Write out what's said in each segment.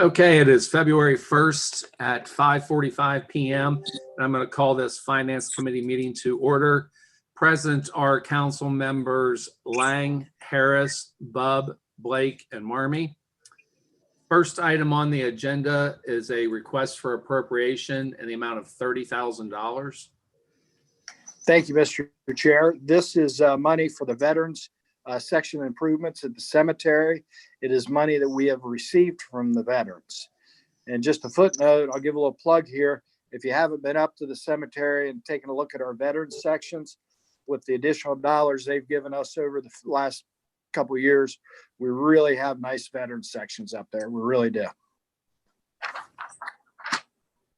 Okay, it is February 1st at 5:45 p.m. And I'm going to call this Finance Committee meeting to order. Present are council members Lang, Harris, Bub, Blake, and Marmee. First item on the agenda is a request for appropriation in the amount of $30,000. Thank you, Mr. Chair. This is money for the veterans section improvements at the cemetery. It is money that we have received from the veterans. And just a footnote, I'll give a little plug here. If you haven't been up to the cemetery and taken a look at our veterans sections, with the additional dollars they've given us over the last couple of years, we really have nice veterans sections up there. We really do.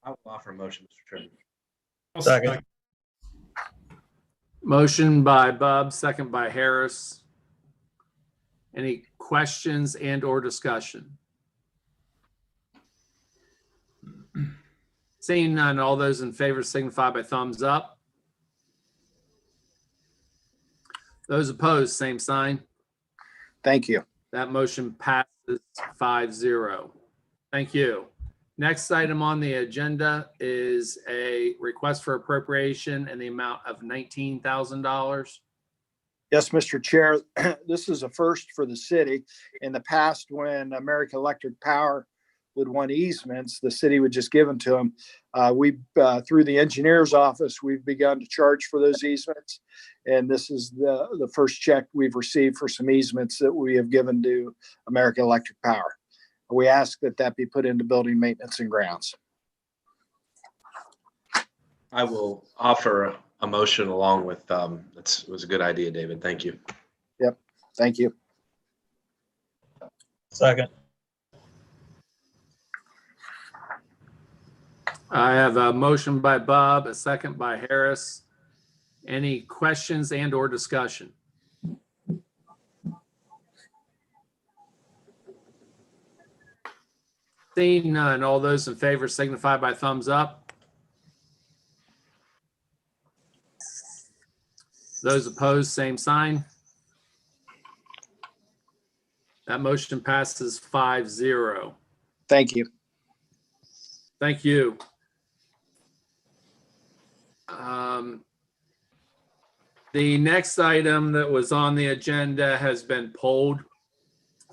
I will offer a motion, Mr. Chairman. Second. Motion by Bub, second by Harris. Any questions and or discussion? Seeing none, all those in favor signify by thumbs up. Those opposed, same sign. Thank you. That motion passes 5-0. Thank you. Next item on the agenda is a request for appropriation in the amount of $19,000. Yes, Mr. Chair, this is a first for the city. In the past, when American Electric Power would want easements, the city would just give them to them. Through the engineer's office, we've begun to charge for those easements. And this is the first check we've received for some easements that we have given to American Electric Power. We ask that that be put into building maintenance and grounds. I will offer a motion along with, that was a good idea, David. Thank you. Yep. Thank you. Second. I have a motion by Bob, a second by Harris. Any questions and or discussion? Seeing none, all those in favor signify by thumbs up. Those opposed, same sign. That motion passes 5-0. Thank you. Thank you. The next item that was on the agenda has been pulled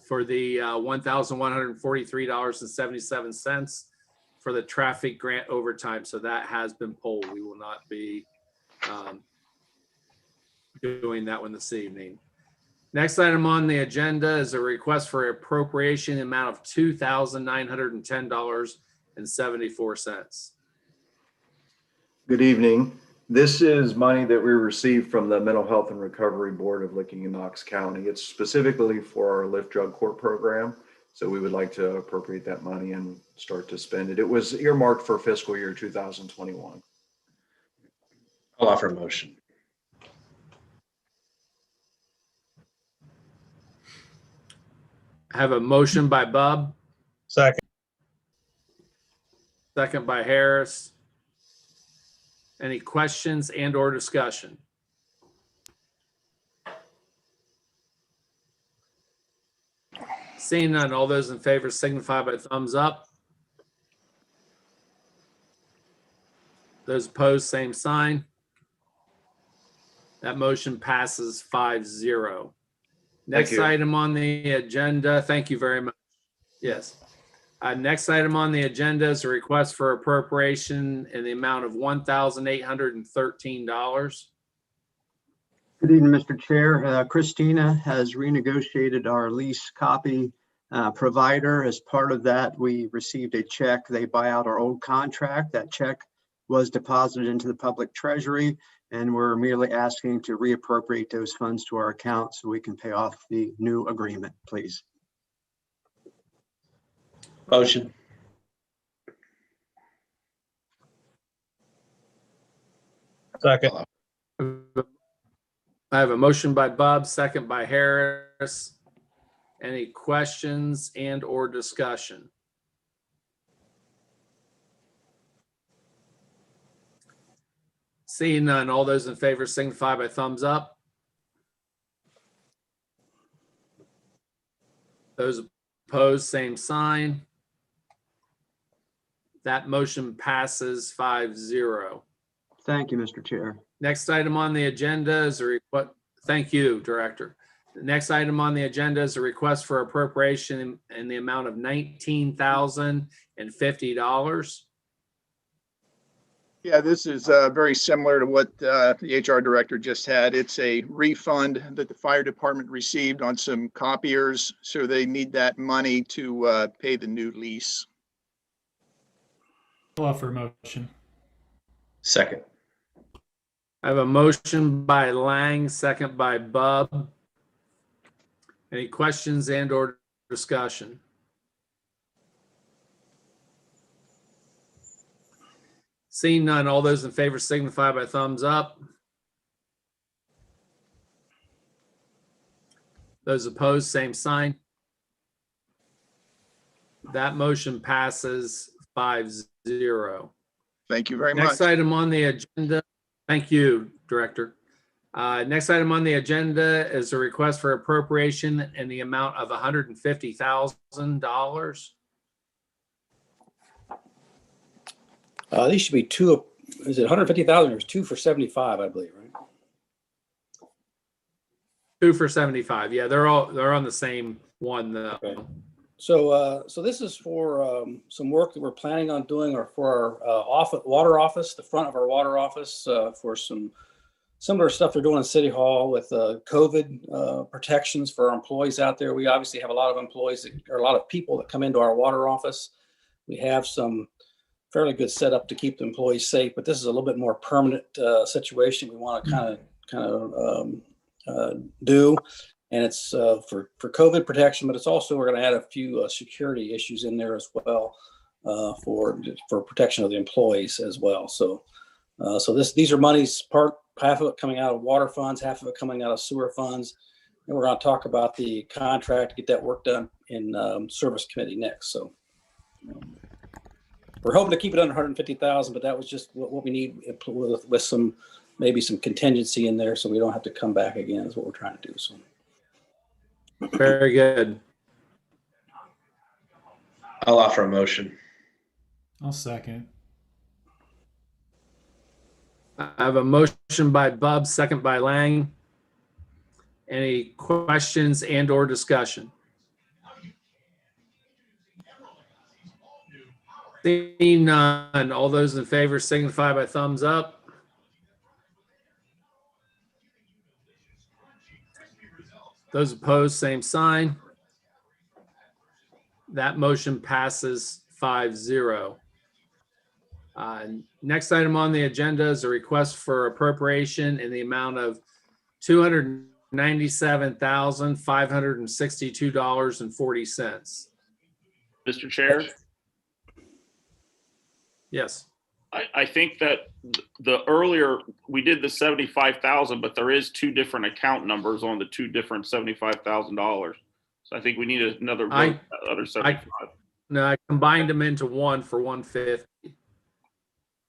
for the $1,143.77 for the traffic grant overtime. So that has been pulled. We will not be doing that one this evening. Next item on the agenda is a request for appropriation amount of $2,910.74. Good evening. This is money that we received from the Mental Health and Recovery Board of Licking and Knox County. It's specifically for our Lift Drug Court program. So we would like to appropriate that money and start to spend it. It was earmarked for fiscal year 2021. I'll offer a motion. I have a motion by Bub, Second. second by Harris. Any questions and or discussion? Seeing none, all those in favor signify by thumbs up. Those opposed, same sign. That motion passes 5-0. Next item on the agenda, thank you very much. Yes. Next item on the agenda is a request for appropriation in the amount of $1,813. Good evening, Mr. Chair. Christina has renegotiated our lease copy provider. As part of that, we received a check. They buy out our old contract. That check was deposited into the public treasury, and we're merely asking to reappropriate those funds to our account so we can pay off the new agreement, please. Motion. Second. I have a motion by Bob, second by Harris. Any questions and or discussion? Seeing none, all those in favor signify by thumbs up. Those opposed, same sign. That motion passes 5-0. Thank you, Mr. Chair. Next item on the agenda is a request. Thank you, Director. The next item on the agenda is a request for appropriation in the amount of $19,050. Yeah, this is very similar to what the HR director just had. It's a refund that the fire department received on some copiers, so they need that money to pay the new lease. I'll offer a motion. Second. I have a motion by Lang, second by Bub. Any questions and or discussion? Seeing none, all those in favor signify by thumbs up. Those opposed, same sign. That motion passes 5-0. Thank you very much. Next item on the agenda, thank you, Director. Next item on the agenda is a request for appropriation in the amount of $150,000. These should be two, is it 150,000 or is 2 for 75, I believe, right? 2 for 75. Yeah, they're on the same one though. Okay. So this is for some work that we're planning on doing or for our water office, the front of our water office, for some similar stuff they're doing in City Hall with COVID protections for our employees out there. We obviously have a lot of employees or a lot of people that come into our water office. We have some fairly good setup to keep the employees safe, but this is a little bit more permanent situation we want to kind of do. And it's for COVID protection, but it's also, we're going to add a few security issues in there as well for protection of the employees as well. So these are monies, half of it coming out of water funds, half of it coming out of sewer funds. And we're going to talk about the contract to get that work done in service committee next. So we're hoping to keep it under 150,000, but that was just what we need with some, maybe some contingency in there so we don't have to come back again is what we're trying to do. So. Very good. I'll offer a motion. I'll second. I have a motion by Bub, second by Lang. Any questions and or discussion? Seeing none, all those in favor signify by thumbs up. Those opposed, same sign. That motion passes 5-0. Next item on the agenda is a request for appropriation in the amount of $297,562.40. Mr. Chair, Yes. I think that the earlier we did the 75,000, but there is two different account numbers on the two different $75,000. So I think we need another vote, other 75. No, I combined them into one for 150.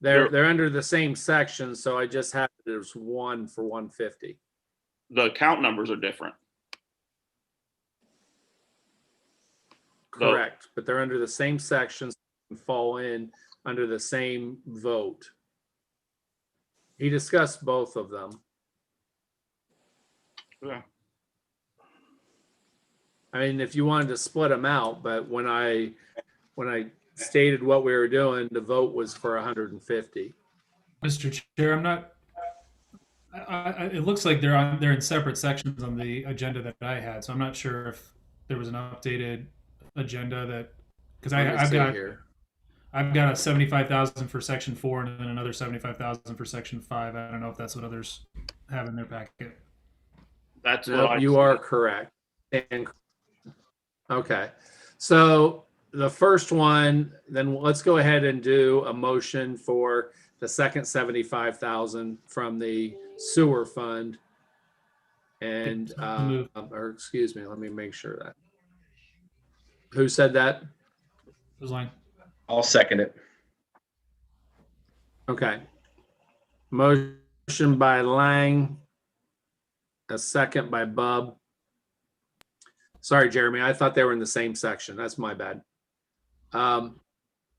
They're under the same section, so I just had it as one for 150. The account numbers are different. Correct, but they're under the same sections and fall in under the same vote. He discussed both of them. Yeah. I mean, if you wanted to split them out, but when I stated what we were doing, the vote was for 150. Mr. Chair, I'm not. It looks like they're in separate sections on the agenda that I had, so I'm not sure if there was an updated agenda that because I've got a 75,000 for section 4 and then another 75,000 for section 5. I don't know if that's what others have in their packet. That's what No, you are correct. And okay, so the first one, then let's go ahead and do a motion for the second 75,000 from the sewer fund. And, or excuse me, let me make sure that. Who said that? It was like, I'll second it. Okay. Motion by Lang, a second by Bub. Sorry, Jeremy, I thought they were in the same section. That's my bad.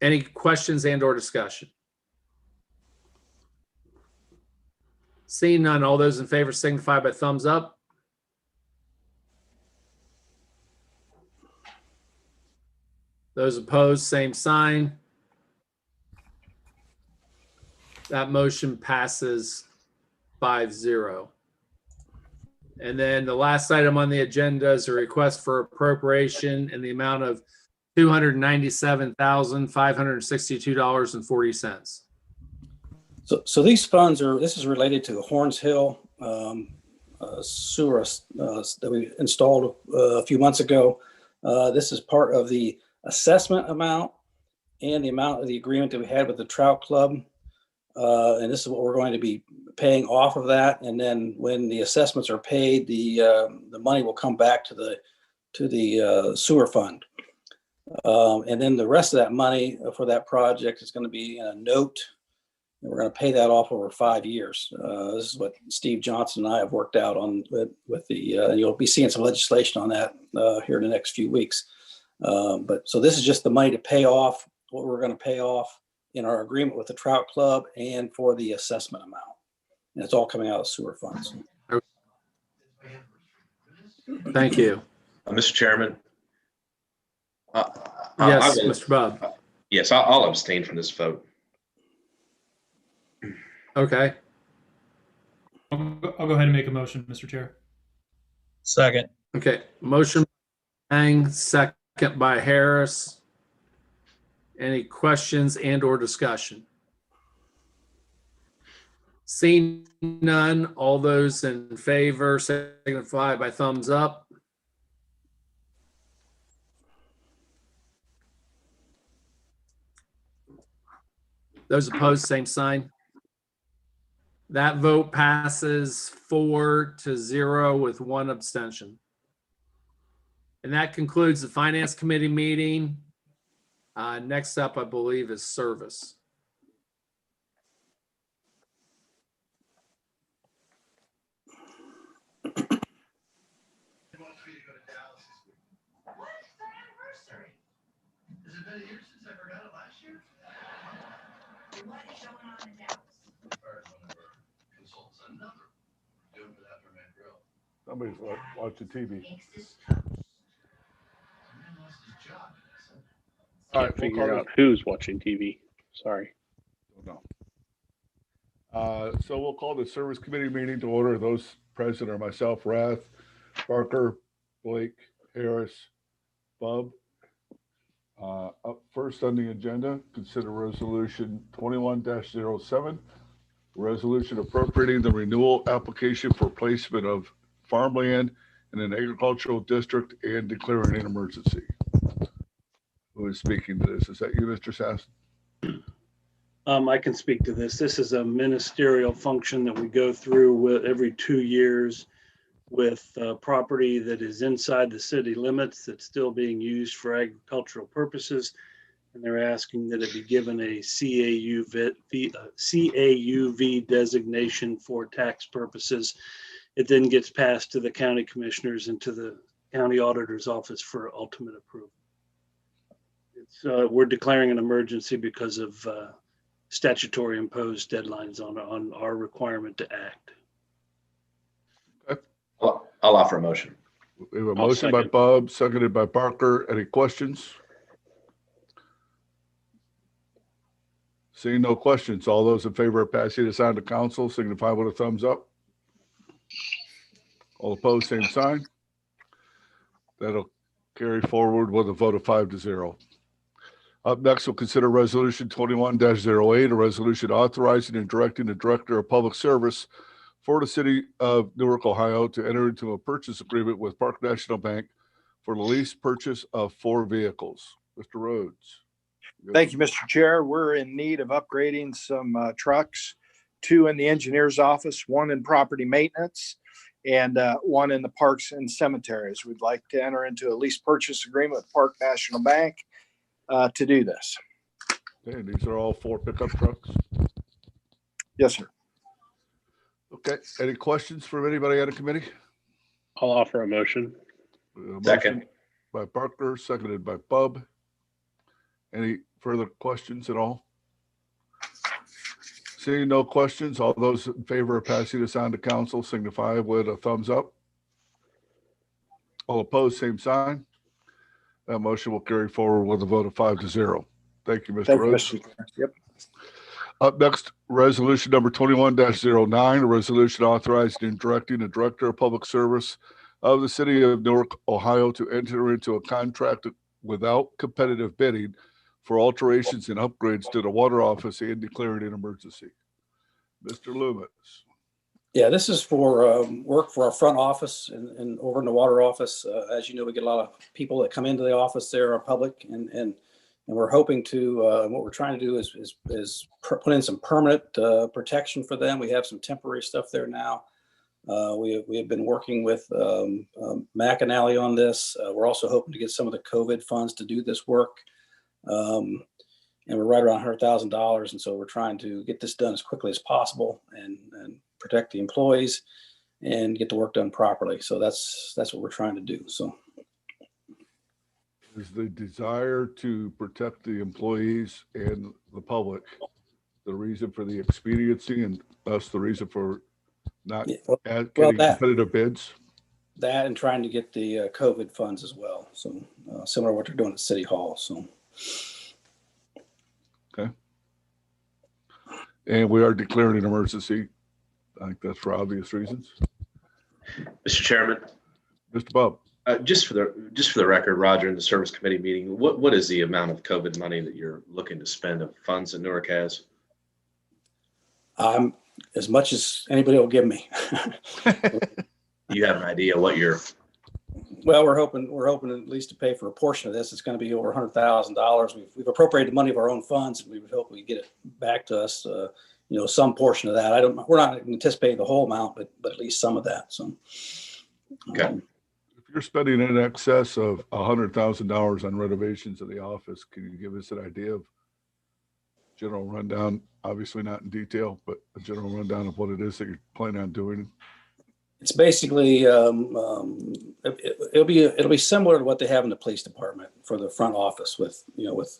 Any questions and or discussion? Seeing none, all those in favor signify by thumbs up. Those opposed, same sign. That motion passes 5-0. And then the last item on the agenda is a request for appropriation in the amount of $297,562.40. So these funds this is related to the Horns Hill sewer that we installed a few months ago. This is part of the assessment amount and the amount of the agreement that we had with the Trout Club. And this is what we're going to be paying off of that. And then when the assessments are paid, the money will come back to the sewer fund. And then the rest of that money for that project is going to be in a note. And we're going to pay that off over 5 years. This is what Steve Johnson and I have worked out on with the, you'll be seeing some legislation on that here in the next few weeks. But so this is just the money to pay off what we're going to pay off in our agreement with the Trout Club and for the assessment amount. And it's all coming out of sewer funds. Thank you. Mr. Chairman. Yes, Mr. Bub. Yes, I'll abstain from this vote. Okay. I'll go ahead and make a motion, Mr. Chair. Second. Okay. Motion by Lang, second by Harris. Any questions and or discussion? Seeing none, all those in favor signify by thumbs up. Those opposed, same sign. That vote passes 4-0 with one abstention. And that concludes the Finance Committee meeting. Next up, I believe, is service. Somebody's watching TV. All right, we'll Figure call out who's watching TV. Sorry. No. So we'll call the Service Committee meeting to order. Those present are myself, Rath, Barker, Blake, Harris, Bub. Up first on the agenda, consider resolution 21-07, resolution appropriating the renewal application for placement of farmland in an agricultural district and declaring an emergency. Who is speaking to this? Is that you, Mr. Sass? I can speak to this. This is a ministerial function that we go through with every 2 years with property that is inside the city limits that's still being used for agricultural purposes. And they're asking that it be given a CAUV designation for tax purposes. It then gets passed to the county commissioners and to the county auditor's office for ultimate approval. We're declaring an emergency because of statutory imposed deadlines on our requirement to act. I'll offer a motion. We have a motion by Bub, seconded by Barker. Any questions? Seeing no questions, all those in favor of passing this on to council signify with a thumbs up. All opposed, same sign. That'll carry forward with a vote of 5-0. Up next, we'll consider resolution 21-08, a resolution authorizing and directing the Director of Public Service for the city of Newark, Ohio, to enter into a purchase agreement with Park National Bank for the lease purchase of 4 vehicles. Mr. Rhodes. Thank you, Mr. Chair. We're in need of upgrading some trucks, 2 in the engineer's office, 1 in property maintenance, and 1 in the parks and cemeteries. We'd like to enter into a lease purchase agreement with Park National Bank to do this. Okay, these are all 4 pickup trucks. Yes, sir. Okay, any questions from anybody on the committee? I'll offer a motion. Second. By Barker, seconded by Bub. Any further questions at all? Seeing no questions, all those in favor of passing this on to council signify with a thumbs up. All opposed, same sign. That motion will carry forward with a vote of 5-0. Thank you, Mr. Thank you, Rhodes. Mr. Chair. Yep. Up next, resolution number 21-09, a resolution authorizing and directing the Director of Public Service of the City of Newark, Ohio to enter into a contract without competitive bidding for alterations and upgrades to the water office and declaring an emergency. Mr. Loomis. Yeah, this is for work for our front office and over in the water office. As you know, we get a lot of people that come into the office there are public, and we're hoping to, what we're trying to do is put in some permanent protection for them. We have some temporary stuff there now. We have been working with McAnally on this. We're also hoping to get some of the COVID funds to do this work. And we're right around $100,000. And so we're trying to get this done as quickly as possible and protect the employees and get the work done properly. So that's what we're trying to do. So Is the desire to protect the employees and the public the reason for the expediency and thus the reason for not getting competitive bids? That and trying to get the COVID funds as well. So similar to what they're doing at City Hall. So. Okay. And we are declaring an emergency. I think that's for obvious reasons. Mr. Chairman, Mr. Bub. just for the record, Roger, in the service committee meeting, what is the amount of COVID money that you're looking to spend of funds that Newark has? As much as anybody will give me. You have an idea what you're? Well, we're hoping at least to pay for a portion of this. It's going to be over $100,000. We've appropriated money of our own funds, and we would hope we get it back to us. Some portion of that. We're not anticipating the whole amount, but at least some of that. So, Okay. If you're spending in excess of $100,000 on renovations of the office, can you give us an idea of general rundown? Obviously not in detail, but a general rundown of what it is that you're planning on doing. It's basically it'll be similar to what they have in the police department for the front office with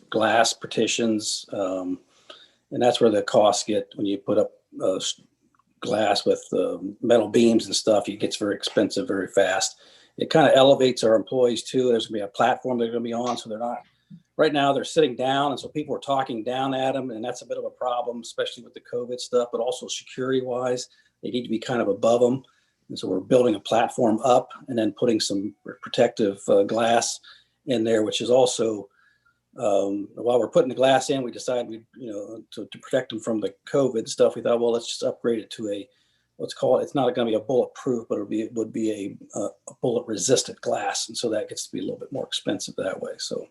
glass partitions, and that's where the costs get when you put up glass with metal beams and stuff. It gets very expensive very fast. It kind of elevates our employees too. There's gonna be a platform they're gonna be on, so they're not. Right now they're sitting down, and so people are talking down at them, and that's a bit of a problem, especially with the COVID stuff, but also security-wise, they need to be kind of above them. And so we're building a platform up and then putting some protective glass in there, which is also, while we're putting the glass in, we decided to protect them from the COVID stuff. We thought, well, let's just upgrade it to let's call it, it's not going to be a bulletproof, but it would be a bullet resistant glass. And so that gets to be a little bit more expensive that way. So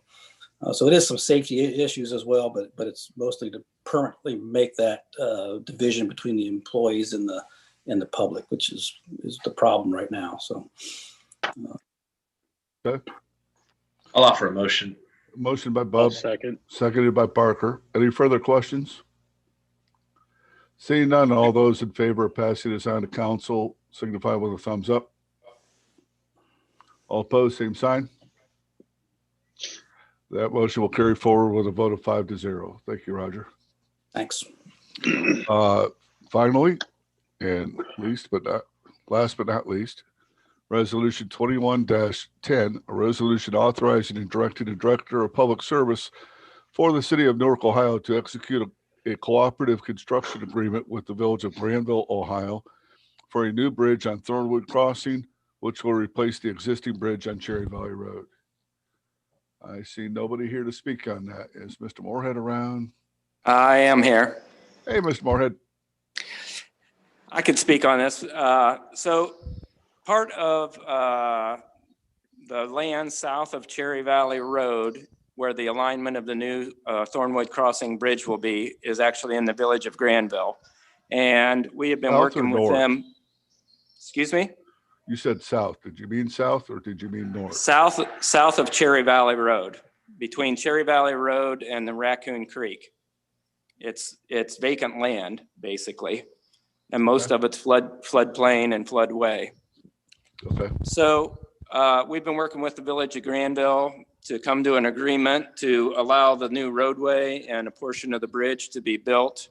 it is some safety issues as well, but it's mostly to permanently make that division between the employees and the public, which is the problem right now. So Okay. I'll offer a motion. Motion by Bub, Second. seconded by Parker. Any further questions? Seeing none, all those in favor of passing this on to council signify with a thumbs up. All opposed, same sign. That motion will carry forward with a vote of 5-0. Thank you, Roger. thanks. Finally, and last but not least, Resolution 21-10, a resolution authorizing and directing the Director of Public Service for the City of Newark, Ohio to execute a cooperative construction agreement with the Village of Granville, Ohio for a new bridge on Thornwood Crossing, which will replace the existing bridge on Cherry Valley Road. I see nobody here to speak on that. Is Mr. Moorhead around? I am here. Hey, Mr. Moorhead. I can speak on this. So part of the land south of Cherry Valley Road, where the alignment of the new Thornwood Crossing Bridge will be, is actually in the Village of Granville. And we have been South working or with north? them. Excuse me? You said south. Did you mean south or did you mean north? South of Cherry Valley Road, between Cherry Valley Road and the Raccoon Creek. It's vacant land, basically. And most of it's floodplain and floodway. Okay. So we've been working with the Village of Granville to come to an agreement to allow the new roadway and a portion of the bridge to be built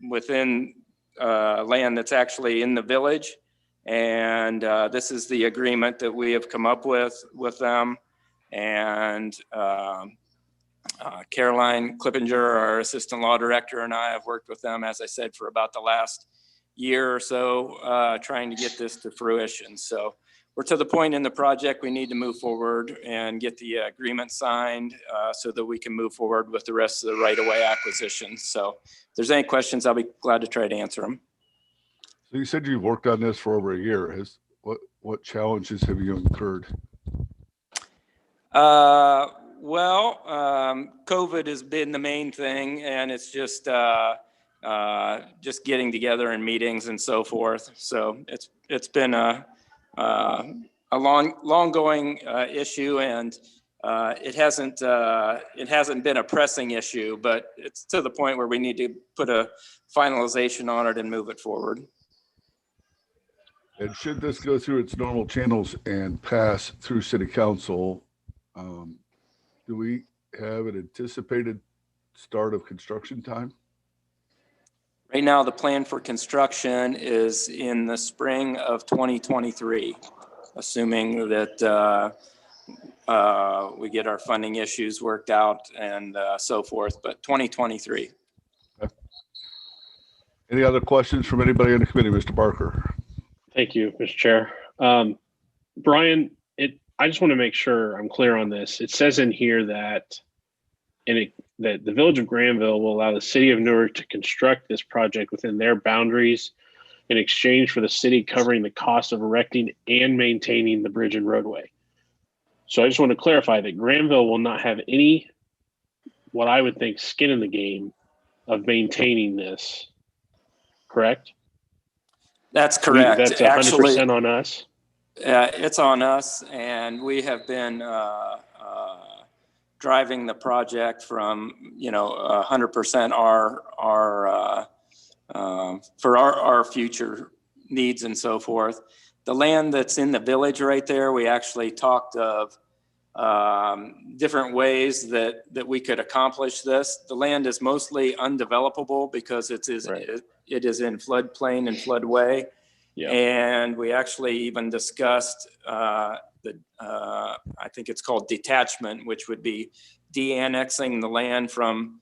within land that's actually in the village. And this is the agreement that we have come up with them. And Caroline Clippinger, our assistant law director, and I have worked with them, as I said, for about the last year or so, trying to get this to fruition. So we're to the point in the project we need to move forward and get the agreement signed so that we can move forward with the rest of the right-of-way acquisition. So if there's any questions, I'll be glad to try to answer them. So you said you've worked on this for over a year. What challenges have you incurred? COVID has been the main thing, and it's just getting together in meetings and so forth. So it's been a long going issue, and it hasn't been a pressing issue, but it's to the point where we need to put a finalization on it and move it forward. And should this go through its normal channels and pass through city council, do we have an anticipated start of construction time? Right now, the plan for construction is in the spring of 2023, assuming that we get our funding issues worked out and so forth, but 2023. Okay. Any other questions from anybody in the committee? Mr. Barker. Thank you, Mr. Chair. Brian, I just want to make sure I'm clear on this. It says in here that that the Village of Granville will allow the City of Newark to construct this project within their boundaries in exchange for the city covering the cost of erecting and maintaining the bridge and roadway. So I just want to clarify that Granville will not have any, what I would think, skin in the game of maintaining this, correct? That's correct. That's 100% on us. It's on us, and we have been driving the project from 100% for our future needs and so forth. The land that's in the village right there, we actually talked of different ways that we could accomplish this. The land is mostly undevelopable because it is in floodplain and floodway. Yeah. And we actually even discussed I think it's called detachment, which would be de-annexing the land from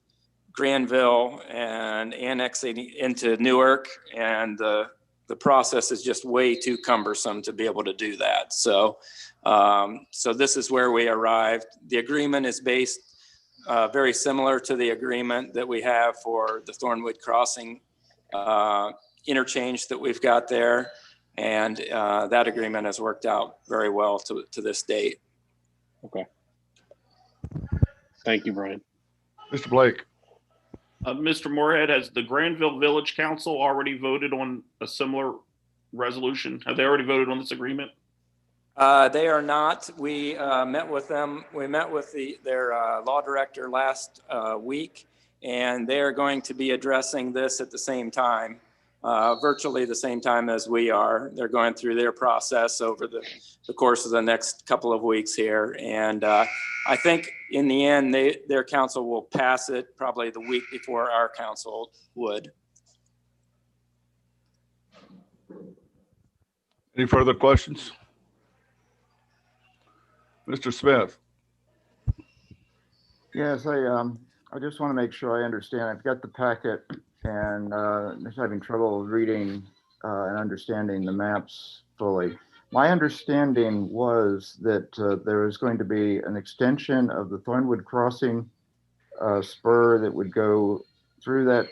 Granville and annexing into Newark. And the process is just way too cumbersome to be able to do that. So this is where we arrived. The agreement is based very similar to the agreement that we have for the Thornwood Crossing interchange that we've got there. And that agreement has worked out very well to this date. Okay. Thank you, Brian. Mr. Blake. Mr. Moorhead, has the Granville Village Council already voted on a similar resolution? Have they already voted on this agreement? They are not. We met with them. We met with their law director last week, and they are going to be addressing this at the same time. Virtually the same time as we are. They're going through their process over the course of the next couple of weeks here. And I think in the end, their council will pass it probably the week before our council would. Any further questions? Mr. Smith. Yes, I just want to make sure I understand. I've got the packet and just having trouble reading and understanding the maps fully. My understanding was that there was going to be an extension of the Thornwood Crossing spur that would go through that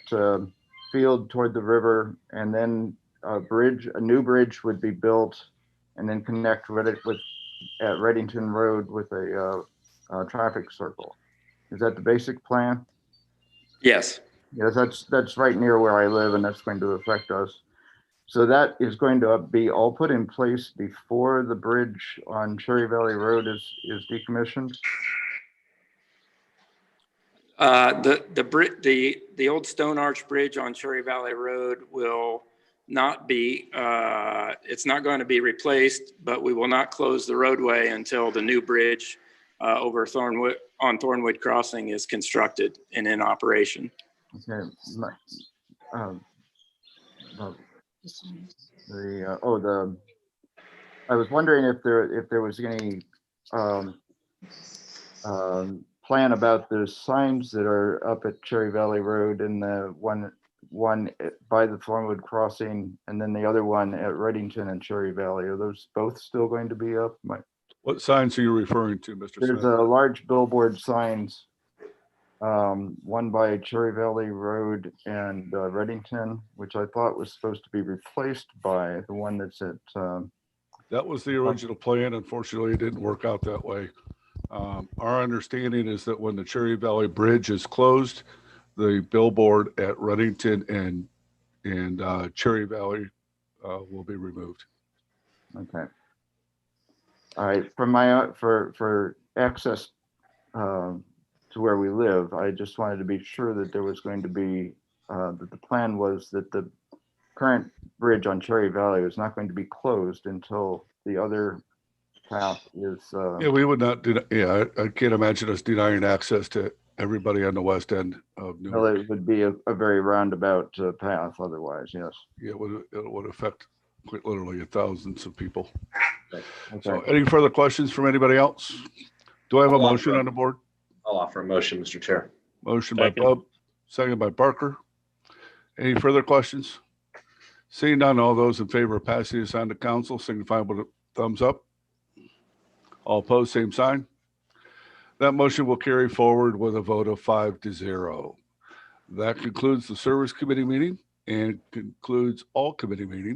field toward the river, and then a new bridge would be built and then connect with it at Reddington Road with a traffic circle. Is that the basic plan? Yes. Yes, that's right near where I live, and that's going to affect us. So that is going to be all put in place before the bridge on Cherry Valley Road is decommissioned? The old Stone Arch Bridge on Cherry Valley Road will not be, it's not going to be replaced, but we will not close the roadway until the new bridge over Thornwood Crossing is constructed and in operation. Okay. I was wondering if there was any plan about the signs that are up at Cherry Valley Road and the one by the Thornwood Crossing and then the other one at Reddington and Cherry Valley. Are those both still going to be up? What signs are you referring to, Mr. There's Smith? a large billboard signs, one by Cherry Valley Road and Reddington, which I thought was supposed to be replaced by the one that's at. That was the original plan. Unfortunately, it didn't work out that way. Our understanding is that when the Cherry Valley Bridge is closed, the billboard at Reddington and Cherry Valley will be removed. Okay. All right. For access to where we live, I just wanted to be sure that there was going to be that the plan was that the current bridge on Cherry Valley is not going to be closed until the other path is. Yeah, we would not do. Yeah, I can't imagine us denying access to everybody on the west end of Newark. Well, it would be a very roundabout path otherwise. Yes. Yeah, it would affect quite literally thousands of people. Okay. So any further questions from anybody else? Do I have a motion on the board? I'll offer a motion, Mr. Chair. Motion by Second. Bub, second by Barker. Any further questions? Seeing none, all those in favor of passing this on to council, signify with a thumbs up. All opposed, same sign. That motion will carry forward with a vote of 5-0. That concludes the Service Committee meeting and concludes all committee meetings.